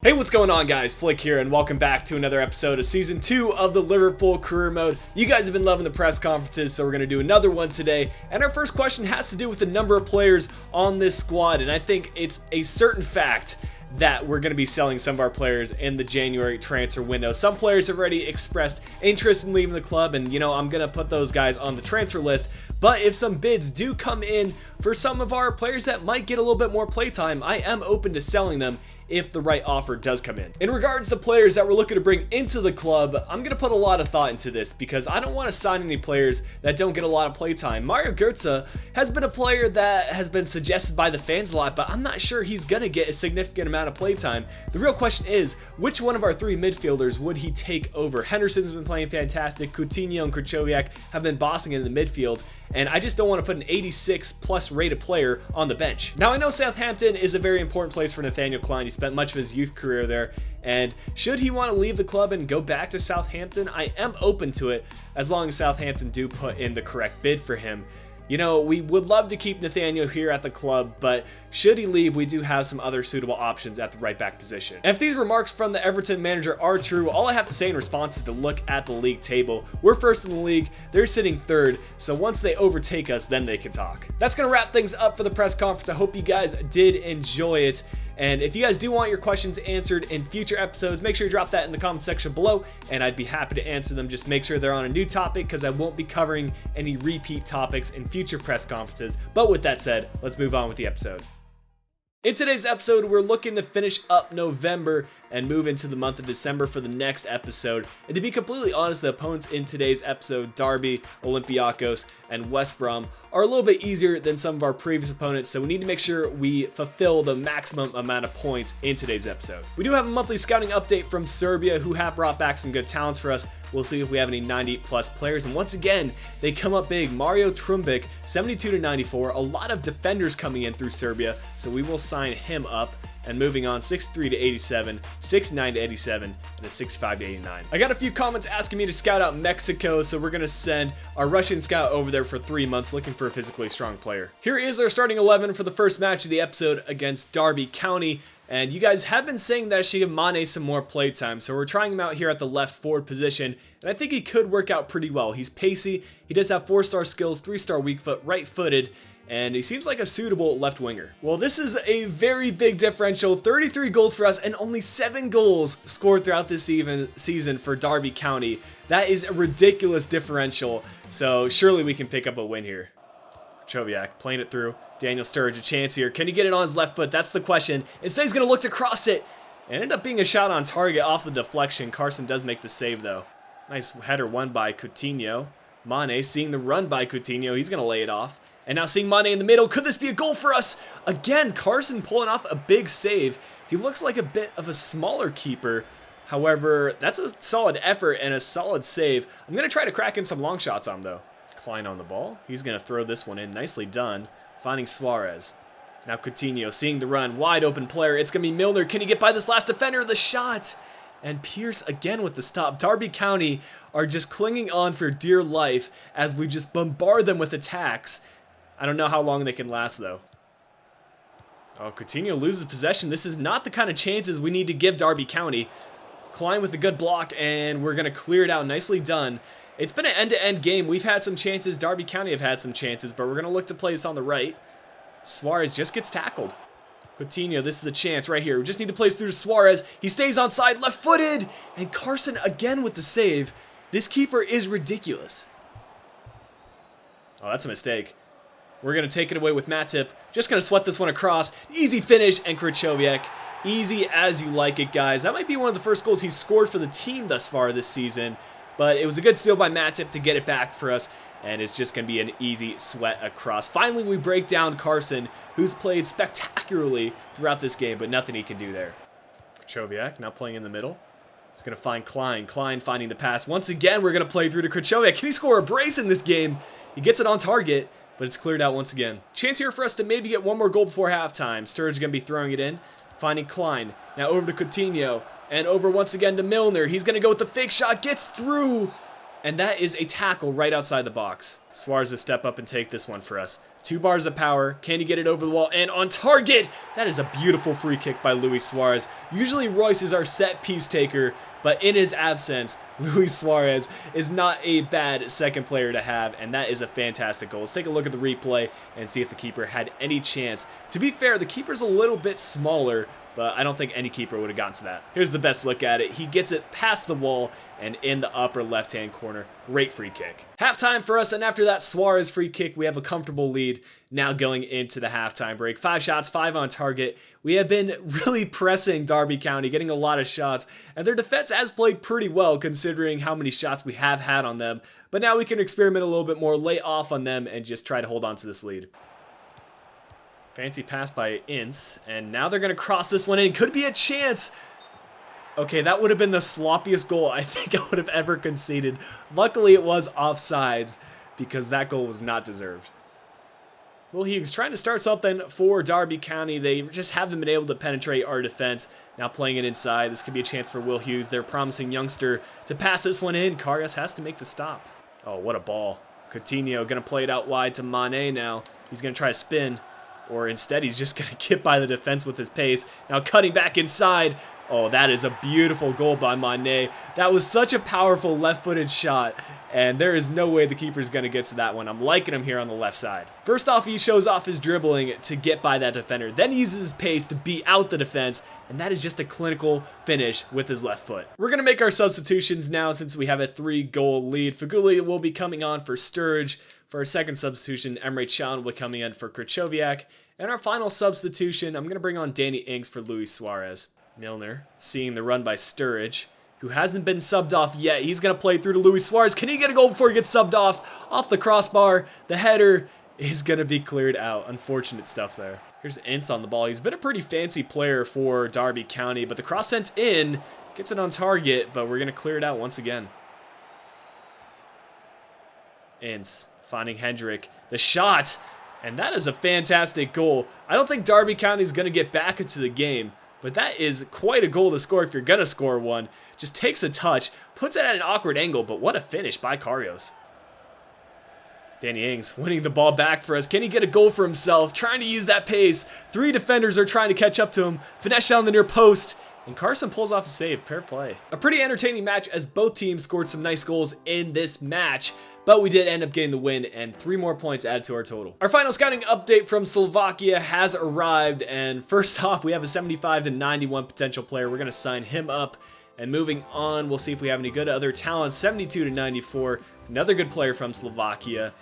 Hey, what's going on, guys? Flick here, and welcome back to another episode of Season 2 of the Liverpool Career Mode. You guys have been loving the press conferences, so we're going to do another one today. And our first question has to do with the number of players on this squad, and I think it's a certain fact that we're going to be selling some of our players in the January transfer window. Some players have already expressed interest in leaving the club, and I'm going to put those guys on the transfer list. But if some bids do come in for some of our players that might get a little bit more playtime, I am open to selling them if the right offer does come in. In regards to players that we're looking to bring into the club, I'm going to put a lot of thought into this because I don't want to sign any players that don't get a lot of playtime. Mario Götze has been a player that has been suggested by the fans a lot, but I'm not sure he's going to get a significant amount of playtime. The real question is, which one of our three midfielders would he take over? Henderson's been playing fantastic. Coutinho and Krychowiak have been bossing in the midfield, and I just don't want to put an 86 plus rated player on the bench. Now, I know Southampton is a very important place for Nathaniel Klein. He spent much of his youth career there, and should he want to leave the club and go back to Southampton, I am open to it as long as Southampton do put in the correct bid for him. We would love to keep Nathaniel here at the club, but should he leave, we do have some other suitable options at the right back position. And if these remarks from the Everton manager are true, all I have to say in response is to look at the league table. We're first in the league, they're sitting third, so once they overtake us, then they can talk. That's going to wrap things up for the press conference. I hope you guys did enjoy it. And if you guys do want your questions answered in future episodes, make sure you drop that in the comment section below, and I'd be happy to answer them. Just make sure they're on a new topic because I won't be covering any repeat topics in future press conferences. But with that said, let's move on with the episode. In today's episode, we're looking to finish up November and move into the month of December for the next episode. And to be completely honest, the opponents in today's episode, Derby, Olympiacos, and West Brom, are a little bit easier than some of our previous opponents, so we need to make sure we fulfill the maximum amount of points in today's episode. We do have a monthly scouting update from Serbia, who have brought back some good talents for us. We'll see if we have any 90 plus players, and once again, they come up big. Mario Trumbic, 72 to 94, a lot of defenders coming in through Serbia, so we will sign him up. And moving on, 6'3 to 87, 6'9 to 87, and a 6'5 to 89. I got a few comments asking me to scout out Mexico, so we're going to send our Russian scout over there for 3 months looking for a physically strong player. Here is our starting 11 for the first match of the episode against Derby County. And you guys have been saying that I should give Mane some more playtime, so we're trying him out here at the left forward position, and I think he could work out pretty well. He's pacey, he does have 4-star skills, 3-star weak foot, right-footed, and he seems like a suitable left winger. Well, this is a very big differential, 33 goals for us and only 7 goals scored throughout this season for Derby County. That is a ridiculous differential, so surely we can pick up a win here. Krychowiak playing it through. Daniel Sturridge, a chance here. Can he get it on his left foot? That's the question. Instead, he's going to look to cross it. It ended up being a shot on target off the deflection. Carson does make the save, though. Nice header won by Coutinho. Mane seeing the run by Coutinho. He's going to lay it off. And now seeing Mane in the middle. Could this be a goal for us? Again, Carson pulling off a big save. He looks like a bit of a smaller keeper. However, that's a solid effort and a solid save. I'm going to try to crack in some long shots on him, though. Klein on the ball. He's going to throw this one in. Nicely done. Finding Suarez. Now Coutinho seeing the run. Wide open player. It's going to be Milner. Can he get by this last defender? The shot. And Pierce again with the stop. Derby County are just clinging on for dear life as we just bombard them with attacks. I don't know how long they can last, though. Oh, Coutinho loses possession. This is not the kind of chances we need to give Derby County. Klein with a good block, and we're going to clear it out. Nicely done. It's been an end-to-end game. We've had some chances. Derby County have had some chances, but we're going to look to play this on the right. Suarez just gets tackled. Coutinho, this is a chance right here. We just need to play this through to Suarez. He stays onside, left-footed, and Carson again with the save. This keeper is ridiculous. Oh, that's a mistake. We're going to take it away with Matip. Just going to sweat this one across. Easy finish, and Krychowiak. Easy as you like it, guys. That might be one of the first goals he's scored for the team thus far this season. But it was a good steal by Matip to get it back for us. And it's just going to be an easy sweat across. Finally, we break down Carson, who's played spectacularly throughout this game, but nothing he can do there. Krychowiak now playing in the middle. He's going to find Klein. Klein finding the pass. Once again, we're going to play through to Krychowiak. Can he score a brace in this game? He gets it on target, but it's cleared out once again. Chance here for us to maybe get one more goal before halftime. Sturridge going to be throwing it in. Finding Klein. Now over to Coutinho. And over once again to Milner. He's going to go with the fake shot. Gets through. And that is a tackle right outside the box. Suarez to step up and take this one for us. 2 bars of power. Can he get it over the wall and on target? That is a beautiful free kick by Luis Suarez. Usually Royce is our set piece taker, but in his absence, Luis Suarez is not a bad second player to have, and that is a fantastic goal. Let's take a look at the replay and see if the keeper had any chance. To be fair, the keeper's a little bit smaller, but I don't think any keeper would have gotten to that. Here's the best look at it. He gets it past the wall and in the upper left-hand corner. Great free kick. Halftime for us, and after that Suarez free kick, we have a comfortable lead now going into the halftime break. 5 shots, 5 on target. We have been really pressing Derby County, getting a lot of shots, and their defense has played pretty well considering how many shots we have had on them. But now we can experiment a little bit more, lay off on them, and just try to hold on to this lead. Fancy pass by Ince, and now they're going to cross this one in. Could be a chance. Okay, that would have been the sloppiest goal I think I would have ever conceded. Luckily, it was offsides because that goal was not deserved. Will Hughes trying to start something for Derby County. They just haven't been able to penetrate our defense. Now playing it inside. This could be a chance for Will Hughes, their promising youngster, to pass this one in. Karius has to make the stop. Oh, what a ball. Coutinho going to play it out wide to Mane now. He's going to try to spin. Or instead, he's just going to get by the defense with his pace. Now cutting back inside. Oh, that is a beautiful goal by Mane. That was such a powerful left-footed shot. And there is no way the keeper's going to get to that one. I'm liking him here on the left side. First off, he shows off his dribbling to get by that defender. Then he uses his pace to beat out the defense. And that is just a clinical finish with his left foot. We're going to make our substitutions now since we have a 3-goal lead. Faguli will be coming on for Sturridge. For our second substitution, Emre Can will be coming in for Krychowiak. And our final substitution, I'm going to bring on Danny Ings for Luis Suarez. Milner, seeing the run by Sturridge, who hasn't been subbed off yet. He's going to play through to Luis Suarez. Can he get a goal before he gets subbed off the crossbar? The header is going to be cleared out. Unfortunate stuff there. Here's Ince on the ball. He's been a pretty fancy player for Derby County, but the cross sent in, gets it on target, but we're going to clear it out once again. Ince finding Hendrick. The shot, and that is a fantastic goal. I don't think Derby County is going to get back into the game, but that is quite a goal to score if you're going to score one. Just takes a touch, puts it at an awkward angle, but what a finish by Karius. Danny Ings winning the ball back for us. Can he get a goal for himself? Trying to use that pace. 3 defenders are trying to catch up to him. Finesse down the near post. And Carson pulls off a save. Fair play. A pretty entertaining match as both teams scored some nice goals in this match. But we did end up getting the win and 3 more points added to our total. Our final scouting update from Slovakia has arrived. And first off, we have a 75 to 91 potential player. We're going to sign him up. And moving on, we'll see if we have any good other talents. 72 to 94. Another good player from Slovakia.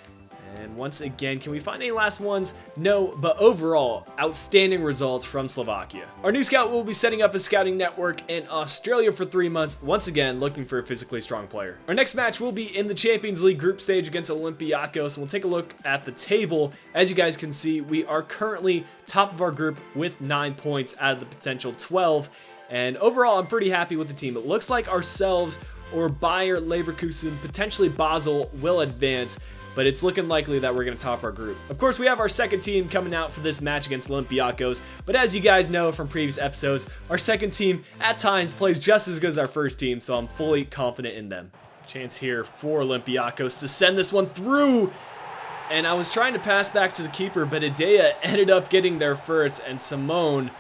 And once again, can we find any last ones? No, but overall, outstanding results from Slovakia. Our new scout will be setting up a scouting network in Australia for 3 months, once again looking for a physically strong player. Our next match will be in the Champions League group stage against Olympiacos, and we'll take a look at the table. As you guys can see, we are currently top of our group with 9 points out of the potential 12. And overall, I'm pretty happy with the team. It looks like ourselves or Bayer Leverkusen, potentially Basel, will advance, but it's looking likely that we're going to top our group. Of course, we have our second team coming out for this match against Olympiacos, but as you guys know from previous episodes, our second team at times plays just as good as our first team, so I'm fully confident in them. Chance here for Olympiacos to send this one through, and I was trying to pass back to the keeper, but Idea ended up getting there first, and Simone,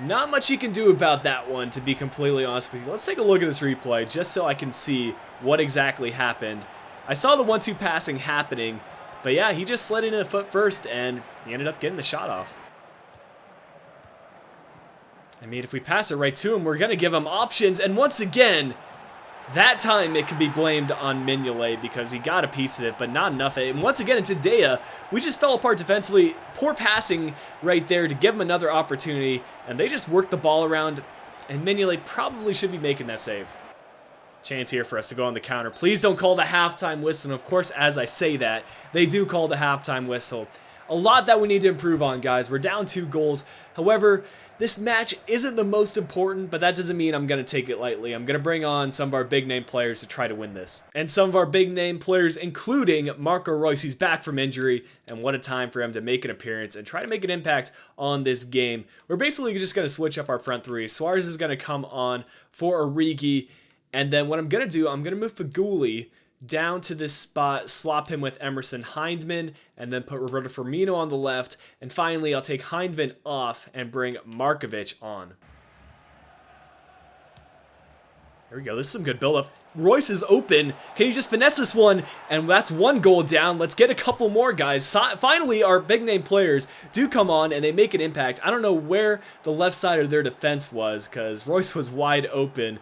not much he can do about that one, to be completely honest with you. Let's take a look at this replay just so I can see what exactly happened. I saw the 1-2 passing happening, but yeah, he just slid into the foot first, and he ended up getting the shot off. I mean, if we pass it right to him, we're going to give him options, and once again, that time it could be blamed on Mignolet because he got a piece of it, but not enough. And once again, it's Idea. We just fell apart defensively. Poor passing right there to give him another opportunity, and they just worked the ball around, and Mignolet probably should be making that save. Chance here for us to go on the counter. Please don't call the halftime whistle. And of course, as I say that, they do call the halftime whistle. A lot that we need to improve on, guys. We're down 2 goals. However, this match isn't the most important, but that doesn't mean I'm going to take it lightly. I'm going to bring on some of our big-name players to try to win this. And some of our big-name players, including Marco Reus. He's back from injury, and what a time for him to make an appearance and try to make an impact on this game. We're basically just going to switch up our front 3. Suarez is going to come on for Origi. And then what I'm going to do, I'm going to move Faguli down to this spot, swap him with Emerson Hindman, and then put Roberto Firmino on the left. And finally, I'll take Hindman off and bring Markovic on. There we go. This is some good build-up. Royce is open. Can you just finesse this one? And that's one goal down. Let's get a couple more, guys. Finally, our big-name players do come on, and they make an impact. I don't know where the left side of their defense was, because Royce was wide open.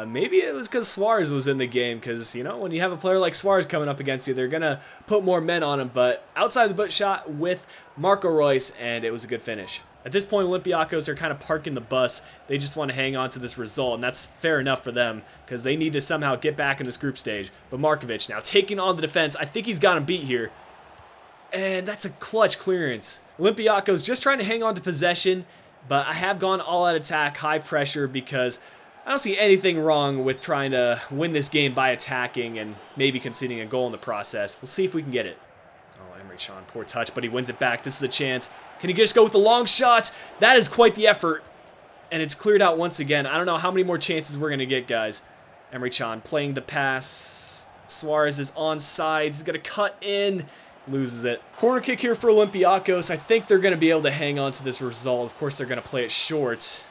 Maybe it was because Suarez was in the game, because, you know, when you have a player like Suarez coming up against you, they're going to put more men on him. But outside the butt shot with Marco Reus, and it was a good finish. At this point, Olympiacos are kind of parking the bus. They just want to hang on to this result, and that's fair enough for them because they need to somehow get back in this group stage. But Markovic now taking on the defense. I think he's got him beat here. And that's a clutch clearance. Olympiacos just trying to hang on to possession, but I have gone all-out attack, high pressure, because I don't see anything wrong with trying to win this game by attacking and maybe conceding a goal in the process. We'll see if we can get it. Oh, Emre Can, poor touch, but he wins it back. This is a chance. Can he just go with the long shot? That is quite the effort. And it's cleared out once again. I don't know how many more chances we're going to get, guys. Emre Can playing the pass. Suarez is onside. He's going to cut in. Loses it. Corner kick here for Olympiacos. I think they're going to be able to hang on to this result. Of course, they're going to play it short.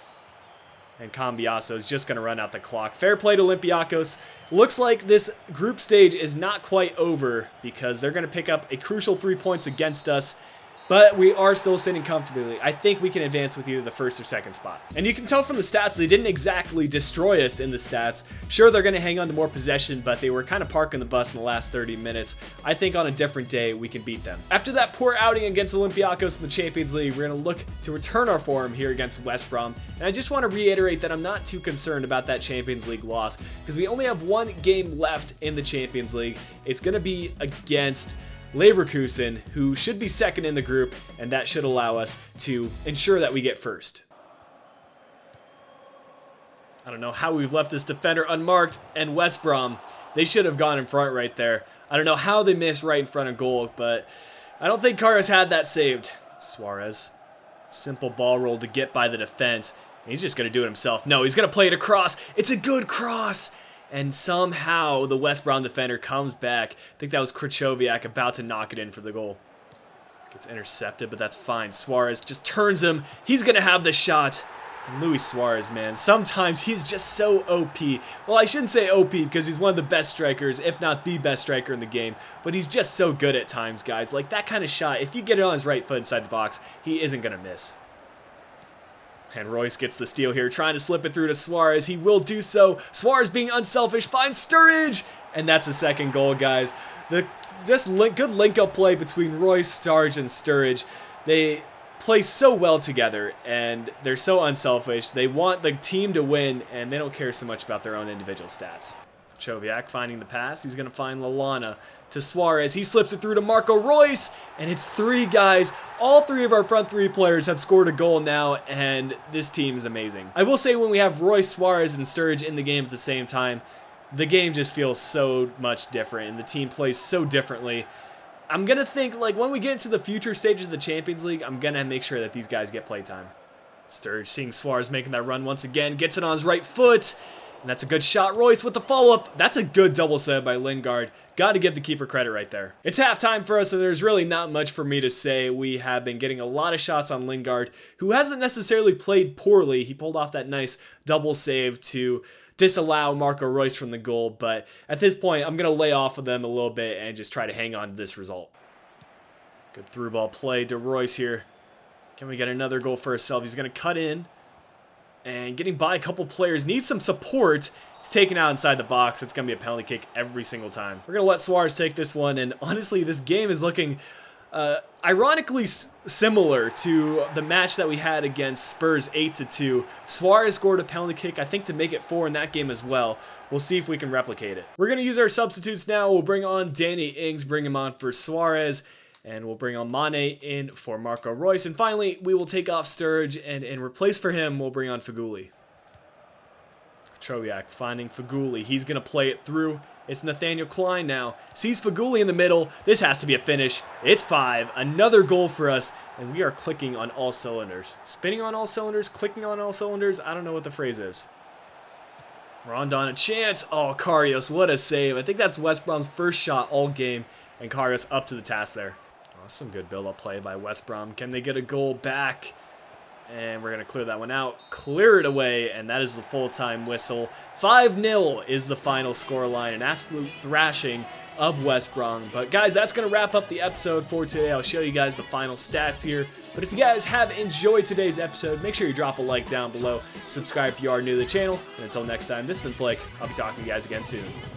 And Cambiasso is just going to run out the clock. Fair play to Olympiacos. Looks like this group stage is not quite over because they're going to pick up a crucial 3 points against us. But we are still sitting comfortably. I think we can advance with either the first or second spot. And you can tell from the stats, they didn't exactly destroy us in the stats. Sure, they're going to hang on to more possession, but they were kind of parking the bus in the last 30 minutes. I think on a different day, we can beat them. After that poor outing against Olympiacos in the Champions League, we're going to look to return our form here against West Brom. And I just want to reiterate that I'm not too concerned about that Champions League loss because we only have one game left in the Champions League. It's going to be against Leverkusen, who should be second in the group, and that should allow us to ensure that we get first. I don't know how we've left this defender unmarked, and West Brom, they should have gone in front right there. I don't know how they missed right in front of goal, but I don't think Carlos had that saved. Suarez, simple ball roll to get by the defense. He's just going to do it himself. No, he's going to play it across. It's a good cross. And somehow the West Brom defender comes back. I think that was Krychowiak about to knock it in for the goal. Gets intercepted, but that's fine. Suarez just turns him. He's going to have the shot. And Luis Suarez, man, sometimes he's just so OP. Well, I shouldn't say OP because he's one of the best strikers, if not the best striker in the game. But he's just so good at times, guys. Like that kind of shot, if you get it on his right foot inside the box, he isn't going to miss. And Royce gets the steal here, trying to slip it through to Suarez. He will do so. Suarez being unselfish, finds Sturridge! And that's a second goal, guys. Good link-up play between Royce, Sturridge, and Sturridge. They play so well together, and they're so unselfish. They want the team to win, and they don't care so much about their own individual stats. Krychowiak finding the pass. He's going to find Lallana to Suarez. He slips it through to Marco Reus, and it's three guys. All three of our front three players have scored a goal now, and this team is amazing. I will say when we have Reus, Suarez, and Sturridge in the game at the same time, the game just feels so much different, and the team plays so differently. I'm going to think, like, when we get into the future stages of the Champions League, I'm going to make sure that these guys get playtime. Sturridge seeing Suarez making that run once again, gets it on his right foot. And that's a good shot. Royce with the follow-up. That's a good double save by Lingard. Got to give the keeper credit right there. It's halftime for us, so there's really not much for me to say. We have been getting a lot of shots on Lingard, who hasn't necessarily played poorly. He pulled off that nice double save to disallow Marco Reus from the goal, but at this point, I'm going to lay off of them a little bit and just try to hang on to this result. Good through ball play to Reus here. Can we get another goal for ourselves? He's going to cut in. And getting by a couple players, needs some support. He's taken out inside the box. It's going to be a penalty kick every single time. We're going to let Suarez take this one, and honestly, this game is looking ironically similar to the match that we had against Spurs 8-2. Suarez scored a penalty kick, I think, to make it 4 in that game as well. We'll see if we can replicate it. We're going to use our substitutes now. We'll bring on Danny Ings, bring him on for Suarez. And we'll bring on Mane in for Marco Reus. And finally, we will take off Sturridge, and in replace for him, we'll bring on Feghouli. Krychowiak finding Feghouli. He's going to play it through. It's Nathaniel Klein now. Sees Feghouli in the middle. This has to be a finish. It's 5. Another goal for us, and we are clicking on all cylinders. Spinning on all cylinders, clicking on all cylinders. I don't know what the phrase is. Rondon a chance. Oh, Karius, what a save. I think that's West Brom's first shot all game, and Karius up to the task there. Oh, some good build-up play by West Brom. Can they get a goal back? And we're going to clear that one out. Clear it away, and that is the full-time whistle. 5-0 is the final scoreline. An absolute thrashing of West Brom. But guys, that's going to wrap up the episode for today. I'll show you guys the final stats here. But if you guys have enjoyed today's episode, make sure you drop a like down below. Subscribe if you are new to the channel. And until next time, this has been Flick. I'll be talking to you guys again soon.